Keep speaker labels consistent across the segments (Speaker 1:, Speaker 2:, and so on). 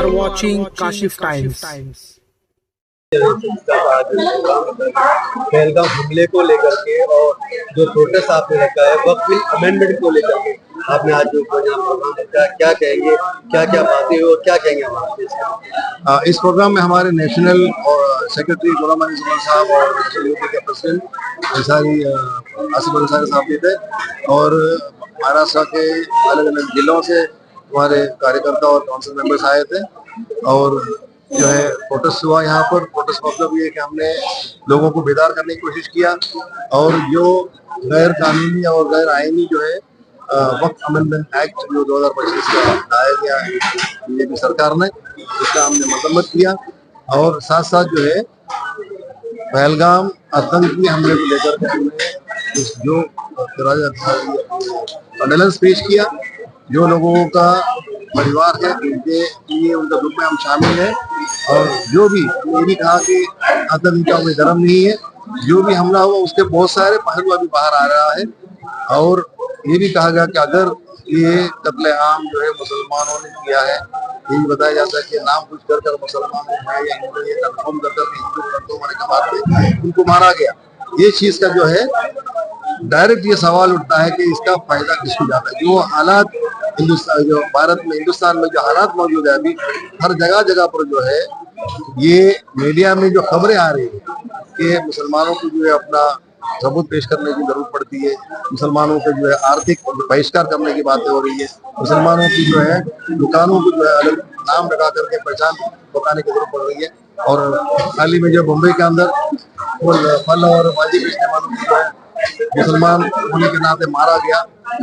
Speaker 1: are watching Kashif Times.
Speaker 2: Pahalgam हमले को लेकर के और जो प्रोटेस्ट आपने रखा है वक्त बिल अमेंडमेंट को लेकर के आपने आज जो प्रोग्राम रखा है, क्या कहेंगे, क्या क्या बातें और क्या कहेंगे हम इस प्रोग्राम में हमारे नेशनल और सेक्रेटरी गुलाम अली जुमान साहब और नेशनल यूपी के प्रेसिडेंट आसिफ अंसारी साहब भी थे और महाराष्ट्र के अलग अलग जिलों से हमारे कार्यकर्ता और काउंसिल मेंबर्स आए थे और जो है प्रोटेस्ट हुआ यहाँ पर। प्रोटेस्ट मतलब ये कि हमने लोगों को बेदार करने की कोशिश किया और जो गैर कानूनी और गैर आईनी जो है वक्त अमेंडमेंट एक्ट जो 2025 का लाया गया है बीजेपी सरकार ने, उसका हमने मजम्मत किया और साथ साथ जो है पहलगाम आतंकी हमले को लेकर के हमने जो कंडोलेंस पेश किया। जो लोगों का परिवार है उनके लिए उनका दुख में हम शामिल हैं और जो भी ये भी कहा कि आतंक का कोई धर्म नहीं है, जो भी हमला हुआ उसके बहुत सारे पहलू अभी बाहर आ रहा है और ये भी कहा गया कि अगर ये कत्लेआम जो है मुसलमानों ने किया है, ये भी बताया जाता है कि नाम कुछ कर मुसलमान है या हिंदू ये कन्फर्म कर हिंदू होने के बाद उनको मारा गया। ये चीज का जो है डायरेक्ट ये सवाल उठता है कि इसका फायदा किसको जाता है। जो हालात हिंदुस्तान जो भारत में हिंदुस्तान में जो हालात मौजूद है अभी हर जगह जगह पर जो है ये मीडिया में जो खबरें आ रही है कि मुसलमानों को जो है अपना सबूत पेश करने की जरूरत पड़ती है, मुसलमानों को जो है आर्थिक बहिष्कार करने की बातें हो रही है, मुसलमानों की जो है दुकानों को जो है अलग नाम लगा करके पहचान बताने की जरूरत पड़ रही है। और हाल ही में जो मुंबई के अंदर फल और भाजी बेचने वालों को जो है मुसलमान होने के नाते मारा गया,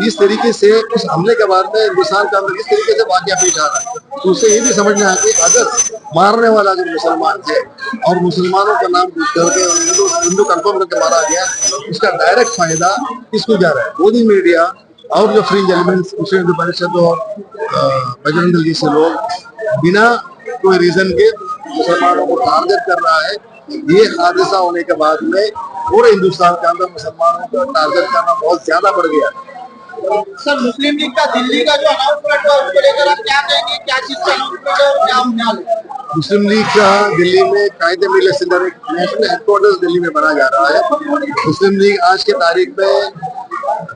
Speaker 2: इस तरीके से उस हमले के बाद में हिंदुस्तान के अंदर इस तरीके से वाकया पेश आ रहा है तो उससे ये भी समझना है कि अगर मारने वाला अगर मुसलमान है और मुसलमानों का नाम करके हिंदू कन्फर्म करके मारा गया, इसका डायरेक्ट फायदा किसको जा रहा है? मोदी मीडिया और जो फ्रिंज एलिमेंट्स विश्व हिंदू परिषद और बजरंग दल जैसे लोग बिना कोई रीजन के मुसलमानों को टारगेट कर रहा है। ये हादसा होने के बाद में पूरे हिंदुस्तान के अंदर मुसलमानों को टारगेट करना बहुत ज्यादा बढ़ गया।
Speaker 3: सर, मुस्लिम लीग का दिल्ली का जो अनाउंसमेंट हुआ उसको लेकर आप क्या कहेंगे? क्या चीज का अनाउंसमेंट है और क्या ख्याल है?
Speaker 2: मुस्लिम लीग का दिल्ली में कायदे मिलत से एक नेशनल हेडक्वार्टर्स दिल्ली में बना जा रहा है। मुस्लिम लीग आज के तारीख में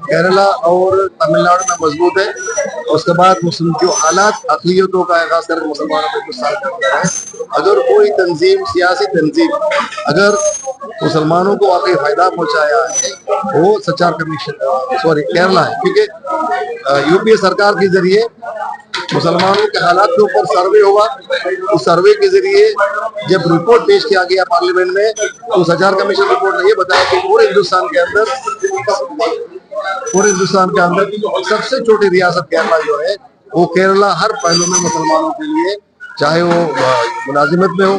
Speaker 2: केरला और तमिलनाडु में मजबूत है। उसके बाद मुस्लिम जो हालात अक़लियतों का खास करके मुसलमानों पे कुछ साल करता है, अगर कोई तंजीम सियासी तंजीम अगर मुसलमानों को वाकई फायदा पहुंचाया है वो सचार कमीशन केरला है, क्योंकि यूपीए सरकार के जरिए मुसलमानों के हालात के ऊपर सर्वे हुआ। उस सर्वे के जरिए जब रिपोर्ट पेश किया गया पार्लियामेंट में तो सचार कमीशन रिपोर्ट ने ये बताया कि पूरे हिंदुस्तान के अंदर सबसे छोटी रियासत केरला जो है वो केरला हर पहलू में मुसलमानों के लिए, चाहे वो मुलाजिमत में हो,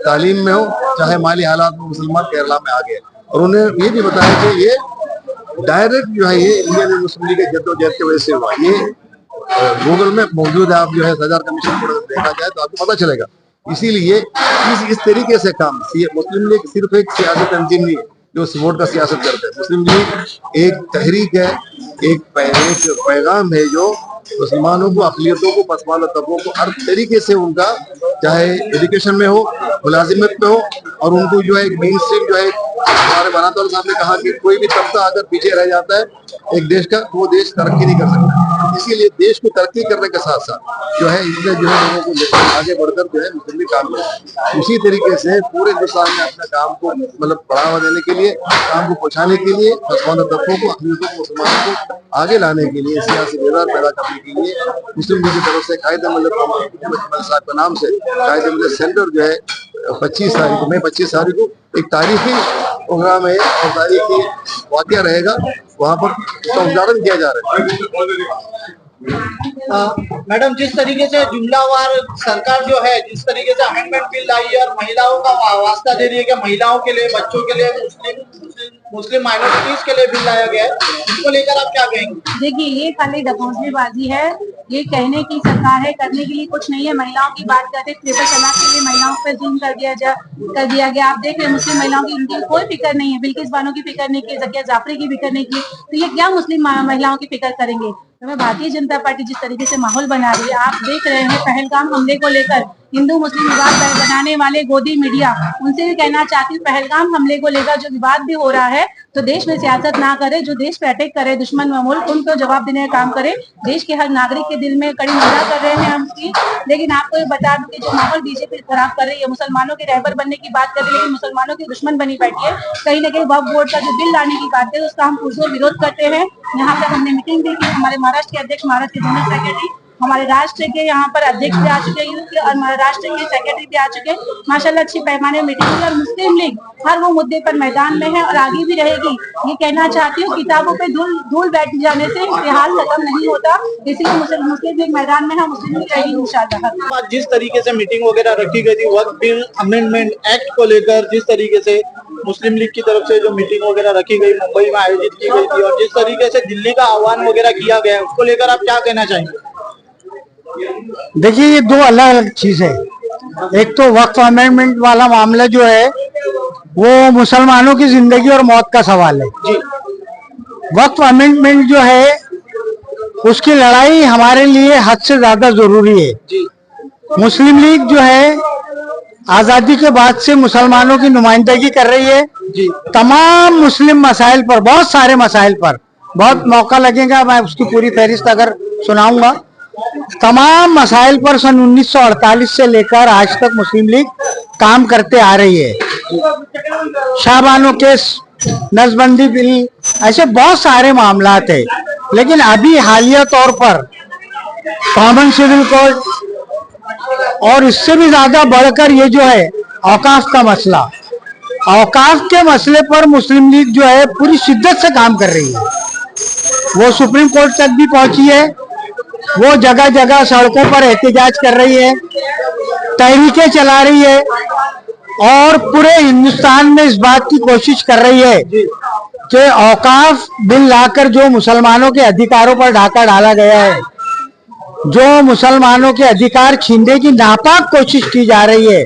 Speaker 2: तालीम में हो, चाहे माली हालात में, मुसलमान केरला में आ गए। और उन्हें ये भी बताया कि ये डायरेक्ट जो है ये इंडियन मुस्लिम लीग के जद्दोजहद की वजह से हुआ। ये गूगल में मौजूद है, आप जो है सदर कमीशन को देखा जाए तो आपको पता चलेगा। इसीलिए इस तरीके से काम मुस्लिम लीग सिर्फ एक सियासी तंजीम नहीं है जो वोट का सियासत करते हैं। मुस्लिम लीग एक तहरीक है, एक पैगाम है जो मुसलमानों को, अक़लियतों को, पसमानदा तबकों को हर तरीके से उनका, चाहे एजुकेशन में हो, मुलाजिमत में हो, और उनको जो है एक मेन स्ट्रीम जो है हमारे बनातौर साहब ने कहा कि कोई भी तबका अगर पीछे रह जाता है एक देश का, वो देश तरक्की नहीं कर सकता। इसीलिए देश को तरक्की करने के साथ साथ जो है इसमें जो है लोगों को आगे बढ़कर जो है मुस्लिम लीग काम करे। उसी तरीके से पूरे हिंदुस्तान में अपने काम को मतलब बढ़ावा देने के लिए, काम को पहुँचाने के लिए, पसमानदा तबकों को, अक़लियतों को, मुसलमानों को आगे लाने के लिए, सियासी बेदार पैदा करने के लिए मुस्लिम लीग की तरफ से कायदे मिलत साहब के नाम से कायदे मिलत सेंटर जो है 25 तारीख को, मई 25 तारीख को एक तारीखी प्रोग्राम है और तारीखी वाक़या रहेगा, वहाँ पर उसका उद्घाटन किया जा रहा है।
Speaker 3: मैडम, जिस तरीके से जुमलावार सरकार जो है, जिस तरीके से अमेंडमेंट बिल आई है और महिलाओं का वास्ता दे रही है कि महिलाओं के लिए, बच्चों के लिए, मुस्लिम माइनॉरिटीज के लिए बिल लाया गया है, इसको लेकर आप क्या कहेंगे?
Speaker 4: देखिए, ये खाली दबोचनेबाजी है। ये कहने की सरकार है, करने के लिए कुछ नहीं है। महिलाओं की बात करते, ट्रिपल तलाक के लिए महिलाओं पर जुल्म कर दिया गया। आप देख रहे हैं मुस्लिम महिलाओं की, उनकी कोई फिक्र नहीं है। बिल्किस बानो की फिक्र नहीं की, ज़किया जाफरी की फिक्र नहीं की, तो ये क्या मुस्लिम महिलाओं की फिक्र करेंगे? तो भारतीय जनता पार्टी जिस तरीके से माहौल बना रही है, आप देख रहे हैं पहलगाम हमले को लेकर हिंदू मुस्लिम विवाद बनाने वाले गोदी मीडिया, उनसे भी कहना चाहती हूँ, पहलगाम हमले को लेकर जो विवाद भी हो रहा है तो देश में सियासत ना करे, जो देश पे अटैक करे दुश्मन व मुल्क, उनको जवाब देने का काम करे। देश के हर नागरिक के दिल में कड़ी निंदा कर रहे हैं हम उसकी, लेकिन आपको ये बता दूं कि जो माहौल बीजेपी खराब कर रही है, मुसलमानों के रहबर बनने की बात कर रही है लेकिन मुसलमानों की दुश्मन बनी बैठी है। कहीं ना कहीं वक्फ बोर्ड का जो बिल लाने की बात है उसका हम पुरजोर विरोध करते हैं। यहाँ पर हमने मीटिंग भी की, हमारे महाराष्ट्र के अध्यक्ष, महाराष्ट्र के जनरल सेक्रेटरी, हमारे राष्ट्र के यहाँ पर अध्यक्ष भी आ चुके हैं यूथ के, और महाराष्ट्र के सेक्रेटरी भी आ चुके हैं। माशाल्लाह अच्छी पैमाने में मीटिंग हुई और मुस्लिम लीग हर वो मुद्दे पर मैदान में है और आगे भी रहेगी। ये कहना चाहती हूँ, किताबों पे धूल बैठ जाने से इतिहास खत्म नहीं होता, इसलिए मुस्लिम लीग मैदान में है, मुस्लिम लीग रहेगी इंशाल्लाह।
Speaker 3: जिस तरीके से मीटिंग वगैरह रखी गई थी वक्फ बिल अमेंडमेंट एक्ट को लेकर, जिस तरीके से मुस्लिम लीग की तरफ से जो मीटिंग वगैरह रखी गई, मुंबई में आयोजित की गई थी, और जिस तरीके से दिल्ली का आह्वान वगैरह किया गया है, उसको लेकर आप क्या कहना चाहेंगे?
Speaker 1: देखिए, ये दो अलग अलग चीज है। एक तो वक्फ अमेंडमेंट वाला मामला जो है वो मुसलमानों की जिंदगी और मौत का सवाल है जी। वक्फ अमेंडमेंट जो है उसकी लड़ाई हमारे लिए हद से ज्यादा जरूरी है जी। मुस्लिम लीग जो है आजादी के बाद से मुसलमानों की नुमाइंदगी कर रही है जी। तमाम मुस्लिम मसाइल पर, बहुत सारे मसाइल पर, बहुत मौका लगेगा, मैं उसकी पूरी फहरिस्त अगर सुनाऊंगा। तमाम मसाइल पर सन 1948 से लेकर आज तक मुस्लिम लीग काम करते आ रही है। शाहबानो केस, नसबंदी बिल, ऐसे बहुत सारे मामलात है। लेकिन अभी हालिया तौर पर कॉमन सिविल कोड और इससे भी ज्यादा बढ़कर ये जो है औकाफ का मसला, औकाफ के मसले पर मुस्लिम लीग जो है पूरी शिद्दत से काम कर रही है। वो सुप्रीम कोर्ट तक भी पहुंची है, वो जगह जगह सड़कों पर एहतजाज कर रही है, तहरीकें चला रही है और पूरे हिंदुस्तान में इस बात की कोशिश कर रही है कि औकाफ बिल लाकर जो मुसलमानों के अधिकारों पर डाका डाला गया है, जो मुसलमानों के अधिकार छीनने की नापाक कोशिश की जा रही है,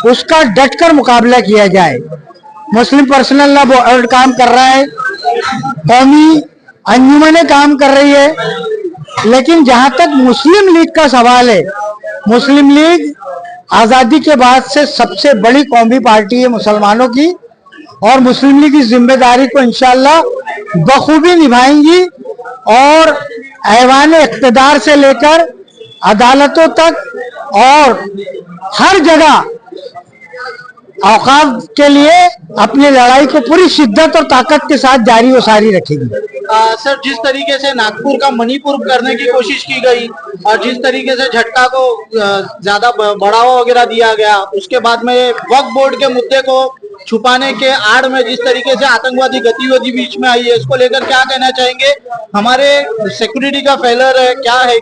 Speaker 1: उसका डटकर मुकाबला किया जाए। मुस्लिम पर्सनल लॉ बोर्ड काम कर रहा है, कौमी अंजुमनें काम कर रही है, लेकिन जहां तक मुस्लिम लीग का सवाल है, मुस्लिम लीग आजादी के बाद से सबसे बड़ी कौमी पार्टी है मुसलमानों की, और मुस्लिम लीग इस जिम्मेदारी को इंशाअल्लाह बखूबी निभाएंगी और ऐवान इख्तिदार से लेकर अदालतों तक और हर जगह औकाफ के लिए अपनी लड़ाई को पूरी शिद्दत और ताकत के साथ जारी व सारी रखेगी।
Speaker 3: सर, जिस तरीके से नागपुर का मणिपुर करने की कोशिश की गई और जिस तरीके से झटका को ज्यादा बढ़ावा वगैरह दिया गया, उसके बाद में वक्फ बोर्ड के मुद्दे को छुपाने के आड़ में जिस तरीके से आतंकवादी गतिविधि बीच में आई है, इसको लेकर क्या कहना चाहेंगे? हमारे सिक्योरिटी का फेलर है, क्या है?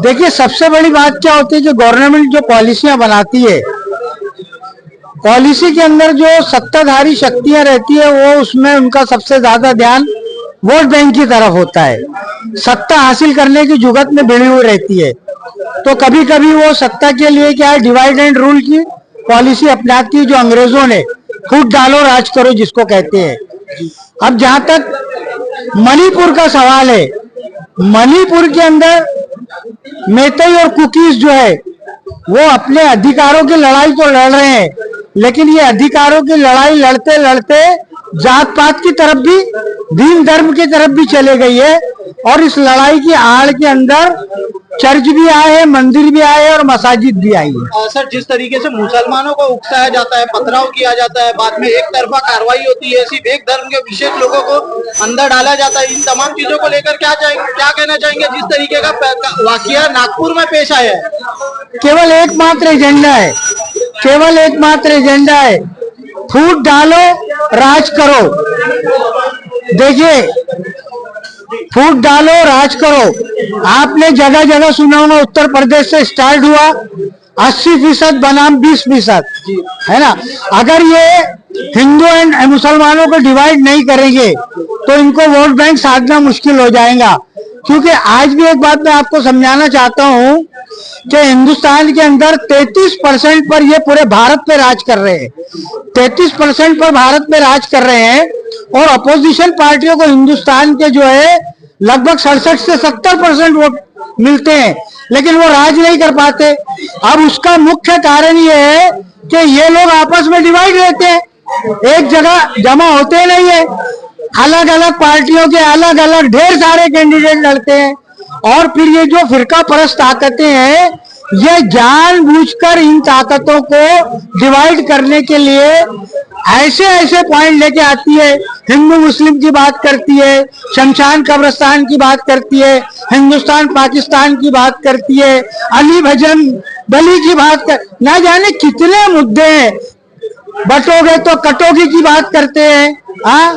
Speaker 1: देखिए, सबसे बड़ी बात क्या होती है कि गवर्नमेंट जो पॉलिसियां बनाती है, पॉलिसी के अंदर जो सत्ताधारी शक्तियां रहती है वो उसमें उनका सबसे ज्यादा ध्यान वोट बैंक की तरफ होता है, सत्ता हासिल करने की जुगत में भिड़ी हुई रहती है। तो कभी कभी वो सत्ता के लिए क्या है, डिवाइड एंड रूल की पॉलिसी अपनाती है, जो अंग्रेजों ने फूट डालो राज करो जिसको कहते हैं। अब जहां तक मणिपुर का सवाल है, मणिपुर के अंदर मेतई और कुकीज जो है वो अपने अधिकारों की लड़ाई तो लड़ रहे हैं, लेकिन ये अधिकारों की लड़ाई लड़ते लड़ते जात पात की तरफ भी, दीन धर्म की तरफ भी चले गई है, और इस लड़ाई की आड़ के अंदर चर्च भी आए हैं, मंदिर भी आए हैं और मसाजिद भी आई है।
Speaker 3: सर, जिस तरीके से मुसलमानों को उकसाया जाता है, पथराव किया जाता है, बाद में एक तरफा कार्रवाई होती है, सिर्फ एक धर्म के विशेष लोगों को अंदर डाला जाता है, इन तमाम चीजों को लेकर क्या कहना चाहेंगे? जिस तरीके का वाकया नागपुर में पेश आया है,
Speaker 1: केवल एकमात्र एजेंडा है, केवल एकमात्र एजेंडा है, फूट डालो राज करो। देखिए, फूट डालो राज करो, आपने जगह जगह सुना होगा, उत्तर प्रदेश से स्टार्ट हुआ, 80% बनाम 20%, है ना। अगर ये हिंदू एंड मुसलमानों को डिवाइड नहीं करेंगे तो इनको वोट बैंक साधना मुश्किल हो जाएगा। क्योंकि आज भी एक बात मैं आपको समझाना चाहता हूं कि हिंदुस्तान के अंदर 33% पर ये पूरे भारत पे राज कर रहे हैं, 33% पर भारत में राज कर रहे हैं, और अपोजिशन पार्टियों को हिंदुस्तान के जो है लगभग 67 से 70% वोट मिलते हैं, लेकिन वो राज नहीं कर पाते। अब उसका मुख्य कारण ये है कि ये लोग आपस में डिवाइड रहते हैं, एक जगह जमा होते नहीं है, अलग अलग पार्टियों के अलग अलग ढेर सारे कैंडिडेट लड़ते हैं। और फिर ये जो फिरका परस्त ताकतें हैं, ये जानबूझकर इन ताकतों को डिवाइड करने के लिए ऐसे ऐसे पॉइंट लेके आती है। हिंदू मुस्लिम की बात करती है, शमशान कब्रिस्तान की बात करती है, हिंदुस्तान पाकिस्तान की बात करती है, अली भजन बली की बात कर, ना जाने कितने मुद्दे हैं। बटोगे तो कटोगे की बात करते हैं, हाँ,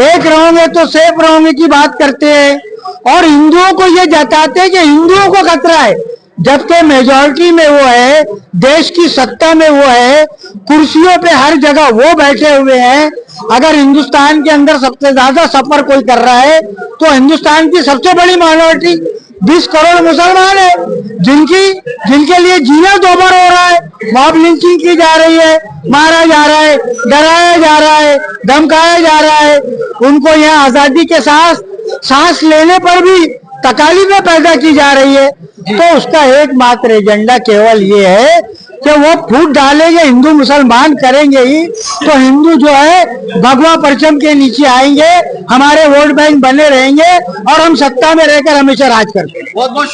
Speaker 1: एक रहोगे तो सेफ रहोगे की बात करते हैं। और हिंदुओं को ये जताते हैं कि हिंदुओं को खतरा है, जबकि मेजॉरिटी में वो है, देश की सत्ता में वो है, कुर्सियों पे हर जगह वो बैठे हुए हैं। अगर हिंदुस्तान के अंदर सबसे ज्यादा सफर कोई कर रहा है तो हिंदुस्तान की सबसे बड़ी माइनॉरिटी 20 करोड़ मुसलमान है, जिनके लिए जीना दोबार हो रहा है, मॉब लिंचिंग की जा रही है, मारा जा रहा है, डराया जा रहा है, धमकाया जा रहा है। उनको यहाँ आजादी के साथ सांस लेने पर भी तकालीफें पैदा की जा रही है। तो उसका एकमात्र एजेंडा केवल ये है कि वो फूट डालेंगे, हिंदू मुसलमान करेंगे ही तो हिंदू जो है भगवा परचम के नीचे आएंगे, हमारे वोट बैंक बने रहेंगे और हम सत्ता में रहकर हमेशा राज करते हैं।
Speaker 3: बहुत बहुत